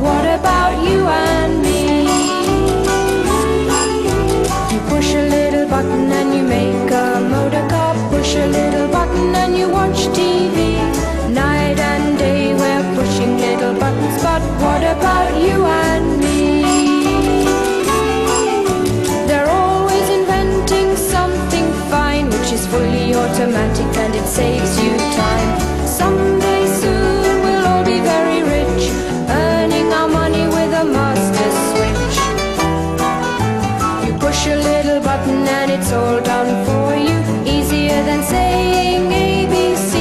what about you and me? You push a little button and you make a motor car. Push a little button and you watch TV. Night and day we're pushing little buttons, but what about you and me? They're always inventing something fine, which is fully automatic and it saves you time. Someday soon we'll all be very rich, earning our money with a master switch. You push a little button and it's all done for you, easier than saying ABC.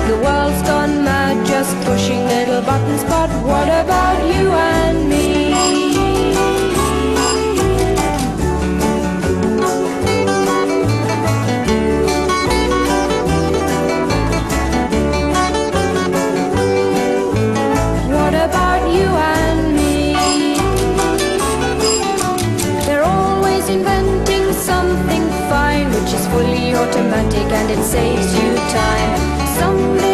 The world's gone mad just pushing little buttons, but what about you and me? What about you and me? They're always inventing something fine, which is fully automatic and it saves you time. Someday